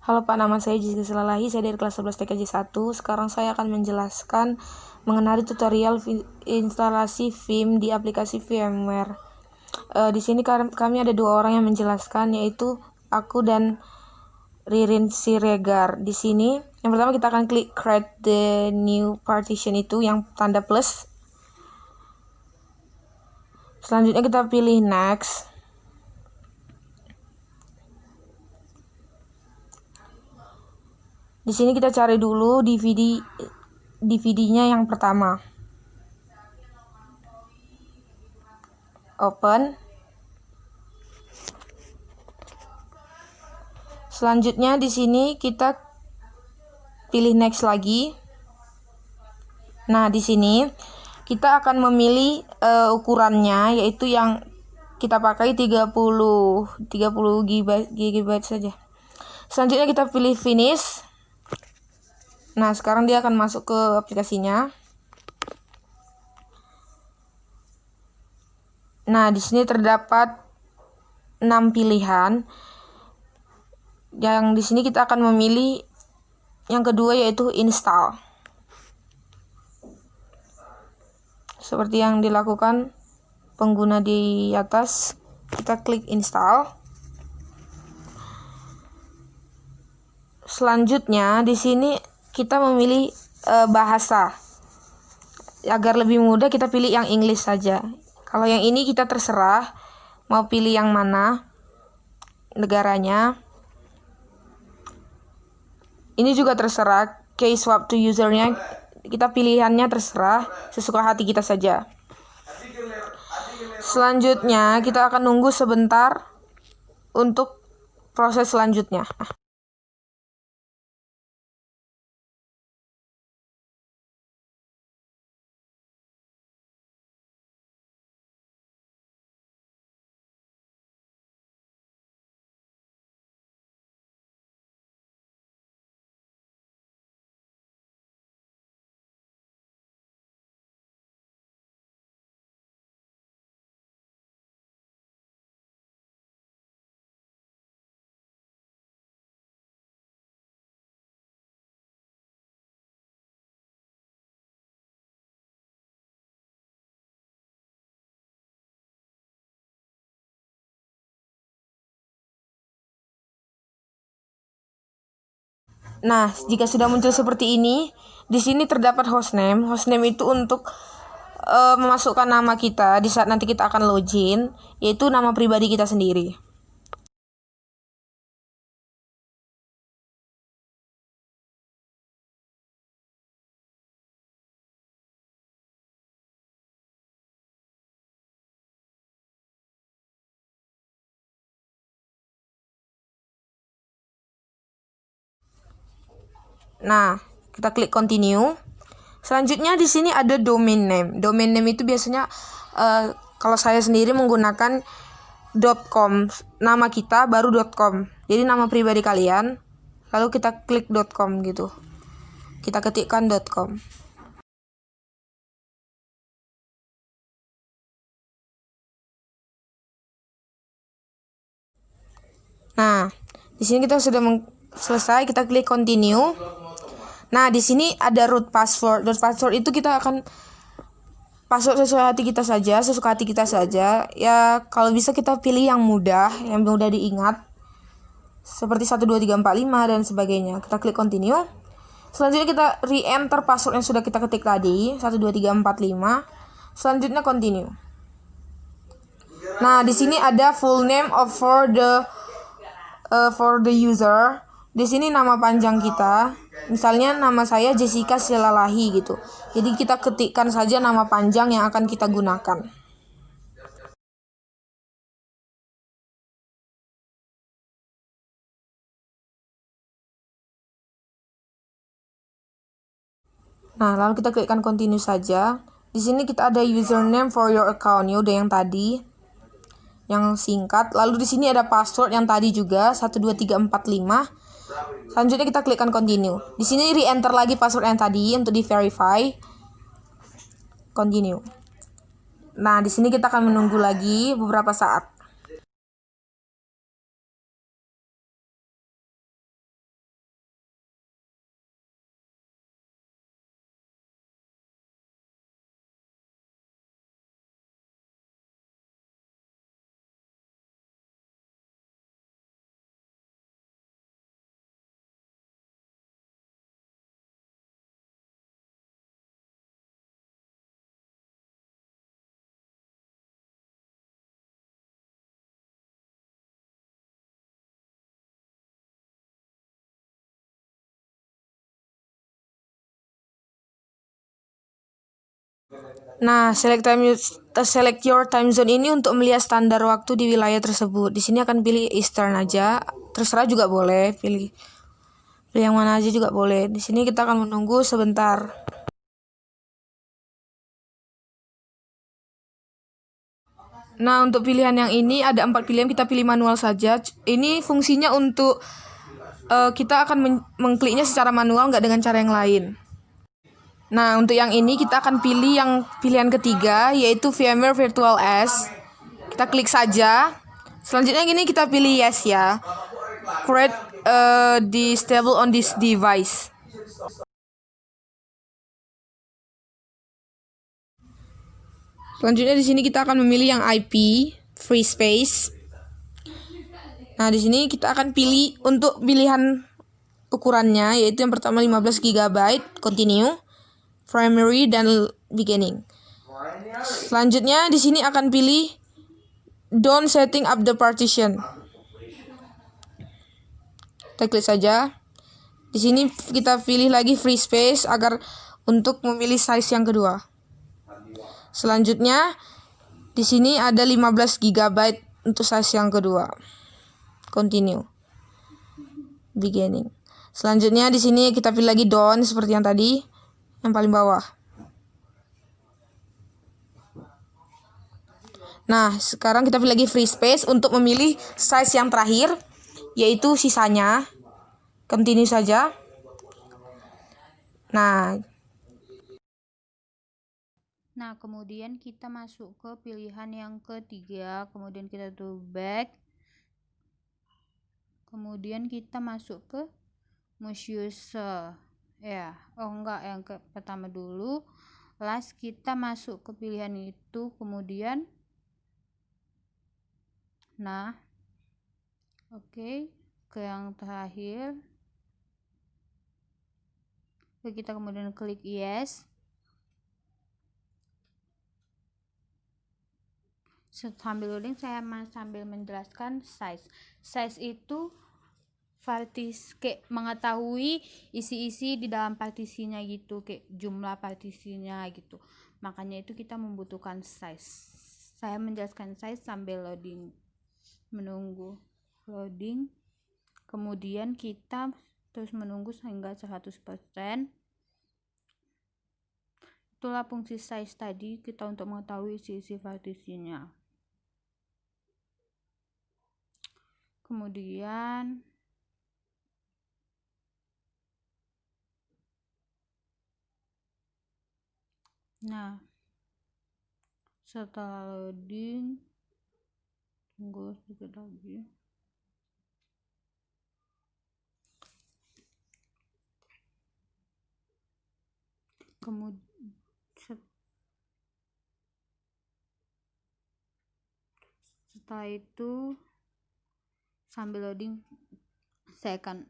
Halo Pak, nama saya Jessica Silalahi, saya dari kelas 11 TKJ 1. Sekarang saya akan menjelaskan mengenai tutorial instalasi Vim di aplikasi VMware. Di sini kami ada dua orang yang menjelaskan, yaitu aku dan Ririn Siregar. Di sini, yang pertama kita akan klik create the new partition itu yang tanda plus. Selanjutnya kita pilih next. Di sini kita cari dulu DVD-nya yang pertama. Open. Selanjutnya di sini kita pilih next lagi. Nah, di sini kita akan memilih ukurannya, yaitu yang kita pakai 30 GB saja. Selanjutnya kita pilih finish. Nah, sekarang dia akan masuk ke aplikasinya. Nah, di sini terdapat 6 pilihan. Yang di sini kita akan memilih yang kedua, yaitu install. Seperti yang dilakukan pengguna di atas, kita klik install. Selanjutnya di sini kita memilih bahasa. Agar lebih mudah kita pilih yang English saja. Kalau yang ini kita terserah mau pilih yang mana negaranya. Ini juga terserah, case swap to usernya kita pilihannya terserah, sesuka hati kita saja. Selanjutnya kita akan nunggu sebentar untuk proses selanjutnya. Nah, jika sudah muncul seperti ini, di sini terdapat hostname. Hostname itu untuk memasukkan nama kita di saat nanti kita akan login, yaitu nama pribadi kita sendiri. Nah, kita klik continue. Selanjutnya di sini ada domain name. Domain name itu biasanya kalau saya sendiri menggunakan .com, nama kita baru .com. Jadi nama pribadi kalian, lalu kita klik .com gitu. Kita ketikkan .com. Nah, di sini kita sudah selesai, kita klik continue. Nah, di sini ada root password. Root password itu kita akan password sesuai hati kita saja, sesuka hati kita saja. Ya, kalau bisa kita pilih yang mudah diingat. Seperti 12345 dan sebagainya. Kita klik continue. Selanjutnya kita re-enter password yang sudah kita ketik tadi, 12345. Selanjutnya continue. Nah, di sini ada full name of for the user. Di sini nama panjang kita. Misalnya nama saya Jessica Silalahi gitu. Jadi kita ketikkan saja nama panjang yang akan kita gunakan. Nah, lalu kita klikkan continue saja. Di sini kita ada username for your account, ya udah yang tadi. Yang singkat. Lalu di sini ada password yang tadi juga, 12345. Selanjutnya kita klikkan continue. Di sini re-enter lagi password yang tadi untuk di-verify. Continue. Nah, di sini kita akan menunggu lagi beberapa saat. Nah, select your time zone ini untuk melihat standar waktu di wilayah tersebut. Di sini akan pilih Eastern aja. Terserah juga boleh, pilih yang mana aja juga boleh. Di sini kita akan menunggu sebentar. Nah, untuk pilihan yang ini ada 4 pilihan, kita pilih manual saja. Ini fungsinya untuk kita akan mengkliknya secara manual, nggak dengan cara yang lain. Nah, untuk yang ini kita akan pilih yang pilihan ketiga, yaitu VMware Virtual S. Kita klik saja. Selanjutnya gini kita pilih yes ya. Create the stable on this device. Selanjutnya di sini kita akan memilih yang IP, free space. Nah, di sini kita akan pilih untuk pilihan ukurannya, yaitu yang pertama 15 GB, continue, primary dan beginning. Selanjutnya di sini akan pilih don't setting up the partition. Kita klik saja. Di sini kita pilih lagi free space agar untuk memilih size yang kedua. Selanjutnya di sini ada 15 GB untuk size yang kedua. Continue. Beginning. Selanjutnya di sini kita pilih lagi down seperti yang tadi, yang paling bawah. Nah, sekarang kita pilih lagi free space untuk memilih size yang terakhir, yaitu sisanya. Continue saja. Nah, kemudian kita masuk ke pilihan yang ketiga, kemudian kita tuh back. Kemudian kita masuk ke most user. Ya, enggak, yang ke pertama dulu. Last kita masuk ke pilihan itu, kemudian oke, ke yang terakhir. Kita kemudian klik yes. Sambil loading saya sambil menjelaskan size itu kayak mengetahui isi-isi di dalam partisinya gitu, kayak jumlah partisinya gitu. Makanya itu kita membutuhkan size. Saya menjelaskan size sambil loading, menunggu loading. Kemudian kita terus menunggu hingga 100%. Itulah fungsi size tadi, kita untuk mengetahui isi-isi partisinya. Kemudian setelah loading, tunggu sedikit lagi. Kemudian setelah itu sambil loading saya akan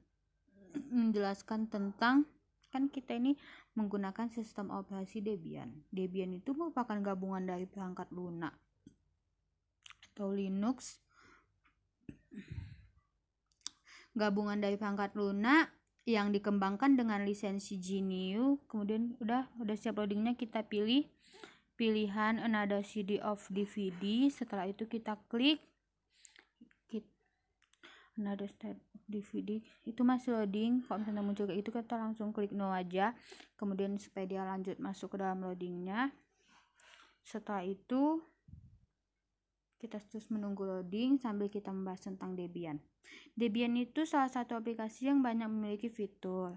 menjelaskan tentang, kan kita ini menggunakan sistem operasi Debian. Debian itu merupakan gabungan dari perangkat lunak atau Linux. Gabungan dari perangkat lunak yang dikembangkan dengan lisensi GNU. Kemudian udah siap loadingnya, kita pilih pilihan another CD of DVD. Setelah itu kita klik another state of DVD. Itu masih loading. Kalau misalnya muncul kayak itu, kita langsung klik no aja. Kemudian supaya dia lanjut masuk ke dalam loadingnya. Setelah itu kita terus menunggu loading sambil kita membahas tentang Debian. Debian itu salah satu aplikasi yang banyak memiliki fitur.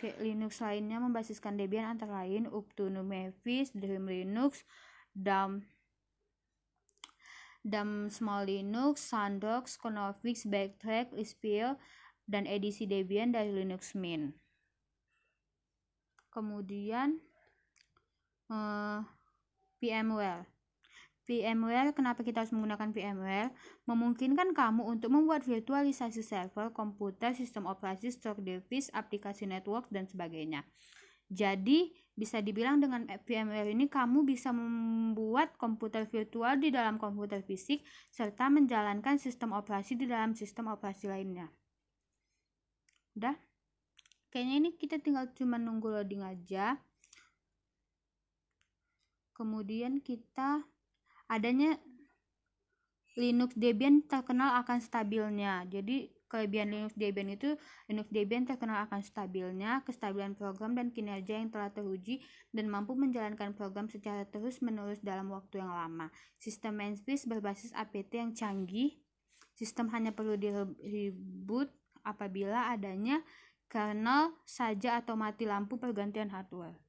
Kayak Linux lainnya membasiskan Debian antara lain Ubuntu, Mavis, Dream Linux, Dam Small Linux, Sandox, Config, Backtrack, Lispio, dan edisi Debian dari Linux Mint. Kemudian VMware. Kenapa kita harus menggunakan VMware? Memungkinkan kamu untuk membuat virtualisasi server, komputer, sistem operasi, storage device, aplikasi network, dan sebagainya. Jadi, bisa dibilang dengan VMware ini kamu bisa membuat komputer virtual di dalam komputer fisik serta menjalankan sistem operasi di dalam sistem operasi lainnya. Udah? Kayaknya ini kita tinggal cuma nunggu loading aja. Kemudian kita adanya Linux Debian terkenal akan stabilnya. Jadi kelebihan Linux Debian terkenal akan stabilnya, kestabilan program dan kinerja yang telah teruji dan mampu menjalankan program secara terus-menerus dalam waktu yang lama. Sistem Mainspace berbasis APT yang canggih. Sistem hanya perlu di-reboot apabila adanya kernel saja atau mati lampu pergantian hardware.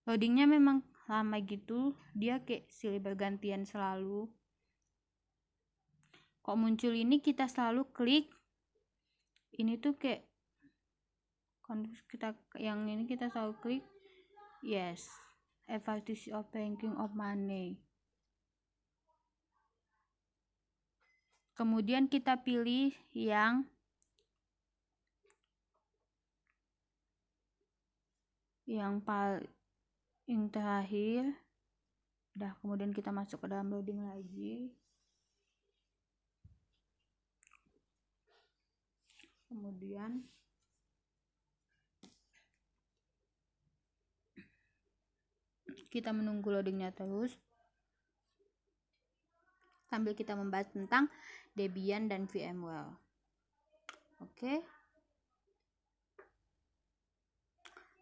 Loadingnya memang lama gitu, dia kayak silih bergantian selalu. Kok muncul ini kita selalu klik ini tuh kayak yang ini kita selalu klik yes, efficiency of banking of money. Kemudian kita pilih yang paling terakhir. Udah, kemudian kita masuk ke dalam loading lagi. Kemudian kita menunggu loadingnya terus sambil kita membahas tentang Debian dan VMware. Oke.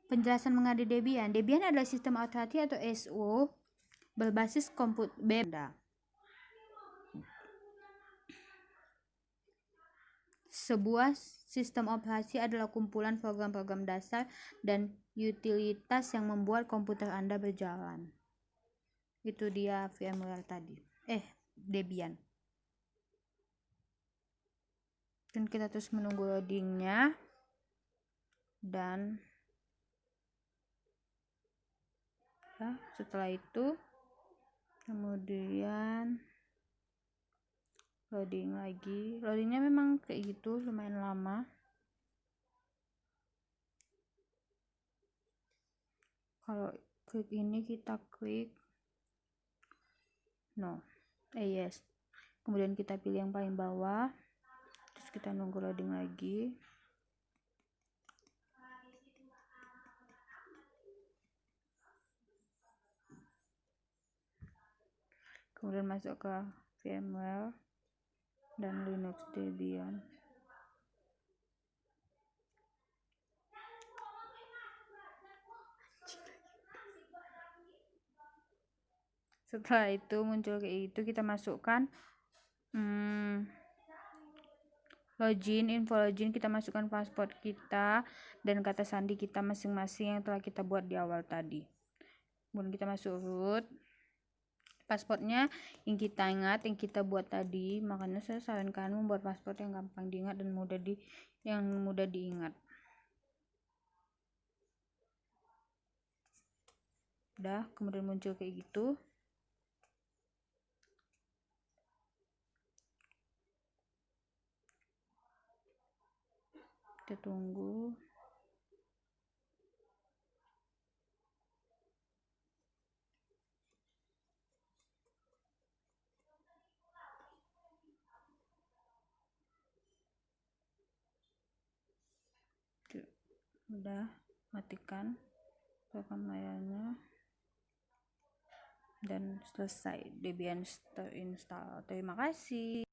Penjelasan mengenai Debian. Debian adalah sistem operasi atau SO berbasis komputer beda. Sebuah sistem operasi adalah kumpulan program-program dasar dan utilitas yang membuat komputer Anda berjalan. Itu dia VMware tadi. Debian. Dan kita terus menunggu loadingnya. Dan ya, setelah itu kemudian loading lagi. Loadingnya memang kayak gitu, lumayan lama. Kalau klik ini kita klik yes. Kemudian kita pilih yang paling bawah. Terus kita nunggu loading lagi. Kemudian masuk ke VMware dan Linux Debian. Setelah itu muncul kayak gitu, kita masukkan info login, kita masukkan password kita dan kata sandi kita masing-masing yang telah kita buat di awal tadi. Kemudian kita masuk root. Passwordnya yang kita ingat, yang kita buat tadi. Makanya saya sarankan membuat password yang gampang diingat dan mudah diingat. Udah, kemudian muncul kayak gitu. Kita tunggu. Udah, matikan program layarnya dan selesai Debian terinstall. Terima kasih.